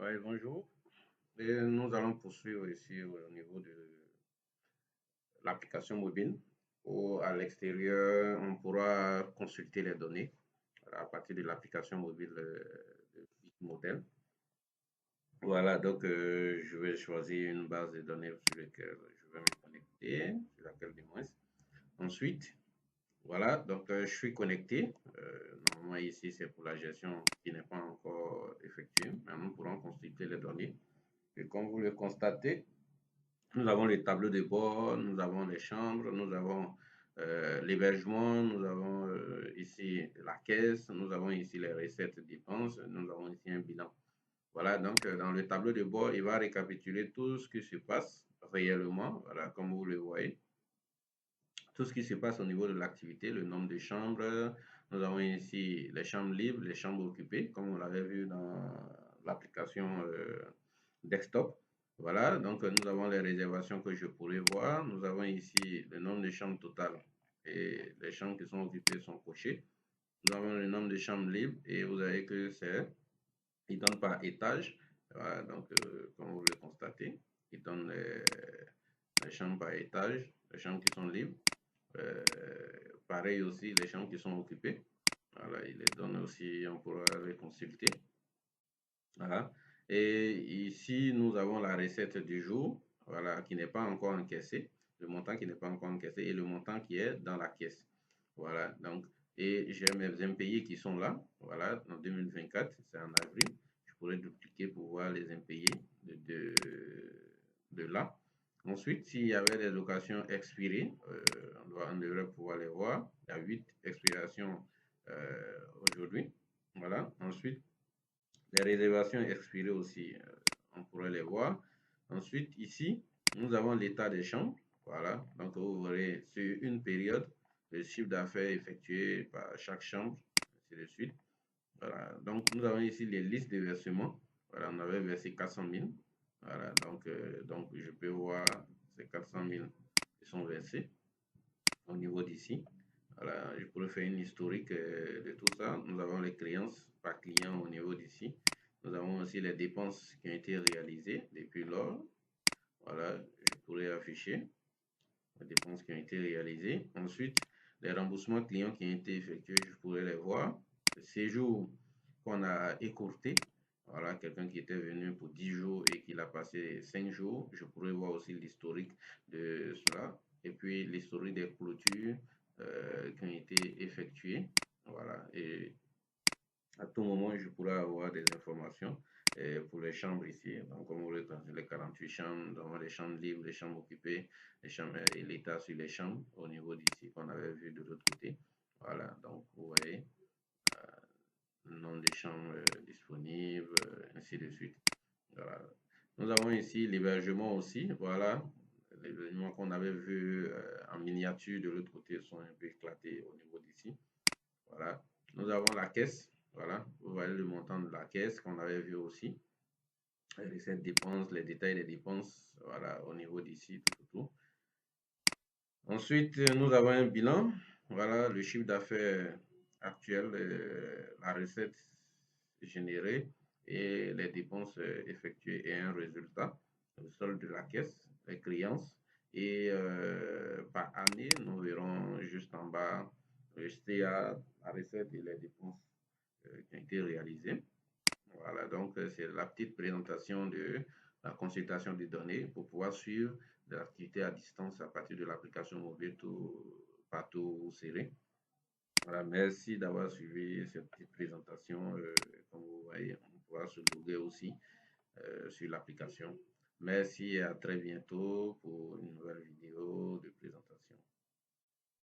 Oui, bonjour. Et nous allons poursuivre ici au niveau de l'application mobile où à l'extérieur, on pourra consulter les données à partir de l'application mobile de Bitmodel. Voilà, donc je vais choisir une base de données sur laquelle je vais me connecter, sur laquelle du moins. Ensuite, voilà, donc je suis connecté. Normalement, ici, c'est pour la gestion qui n'est pas encore effectuée, mais nous pourrons consulter les données. Et comme vous le constatez, nous avons les tableaux de bord, nous avons les chambres, nous avons l'hébergement, nous avons ici la caisse, nous avons ici les recettes et dépenses, nous avons ici un bilan. Voilà, donc dans le tableau de bord, il va récapituler tout ce qui se passe réellement, voilà, comme vous le voyez. Tout ce qui se passe au niveau de l'activité, le nombre de chambres. Nous avons ici les chambres libres, les chambres occupées, comme on l'avait vu dans l'application desktop. Voilà, donc nous avons les réservations que je pourrais voir. Nous avons ici le nombre de chambres totales et les chambres qui sont occupées sont cochées. Nous avons le nombre de chambres libres et vous avez que c'est, il donne par étage. Voilà, donc comme vous le constatez, il donne les chambres par étage, les chambres qui sont libres. Pareil aussi, les chambres qui sont occupées. Voilà, il les donne aussi, on pourra les consulter. Voilà. Et ici, nous avons la recette du jour, voilà, qui n'est pas encore encaissée, le montant qui n'est pas encore encaissé et le montant qui est dans la caisse. Voilà, donc, et j'ai mes impayés qui sont là, voilà, en 2024, c'est en avril. Je pourrais dupliquer pour voir les impayés de là. Ensuite, s'il y avait des locations expirées, on devrait pouvoir les voir. Il y a 8 expirations aujourd'hui. Voilà. Ensuite, les réservations expirées aussi, on pourrait les voir. Ensuite, ici, nous avons l'état des chambres. Voilà. Donc, vous verrez sur une période le chiffre d'affaires effectué par chaque chambre, ainsi de suite. Voilà. Donc, nous avons ici les listes de versements. Voilà, on avait versé 400 000. Voilà. Donc je peux voir ces 400 000 qui sont versés au niveau d'ici. Voilà, je pourrais faire une historique de tout ça. Nous avons les créances par client au niveau d'ici. Nous avons aussi les dépenses qui ont été réalisées depuis lors. Voilà, je pourrais afficher les dépenses qui ont été réalisées. Ensuite, les remboursements clients qui ont été effectués, je pourrais les voir. Le séjour qu'on a écourté, voilà, quelqu'un qui était venu pour 10 jours et qui a passé 5 jours, je pourrais voir aussi l'historique de cela. Et puis l'historique des clôtures qui ont été effectuées. Voilà, et à tout moment, je pourrais avoir des informations pour les chambres ici. Donc, comme vous le voyez, les 48 chambres, nous avons les chambres libres, les chambres occupées, les chambres et l'état sur les chambres au niveau d'ici qu'on avait vu de l'autre côté. Voilà, donc vous voyez le nombre de chambres disponibles, ainsi de suite. Voilà. Nous avons ici l'hébergement aussi. Voilà, les éléments qu'on avait vus en miniature de l'autre côté sont un peu éclatés au niveau d'ici. Voilà. Nous avons la caisse. Voilà. Vous voyez le montant de la caisse qu'on avait vu aussi. Les recettes dépenses, les détails des dépenses. Voilà, au niveau d'ici, tout. Ensuite, nous avons un bilan. Voilà, le chiffre d'affaires actuel, la recette générée et les dépenses effectuées et un résultat, le solde de la caisse, les créances. Et par année, nous verrons juste en bas le STA, la recette et les dépenses qui ont été réalisées. Voilà, donc c'est la petite présentation de la consultation des données pour pouvoir suivre l'activité à distance à partir de l'application mobile tout, partout où vous serez. Voilà, merci d'avoir suivi cette petite présentation. Comme vous voyez, on pourra se loguer aussi sur l'application. Merci et à très bientôt pour une nouvelle vidéo de présentation.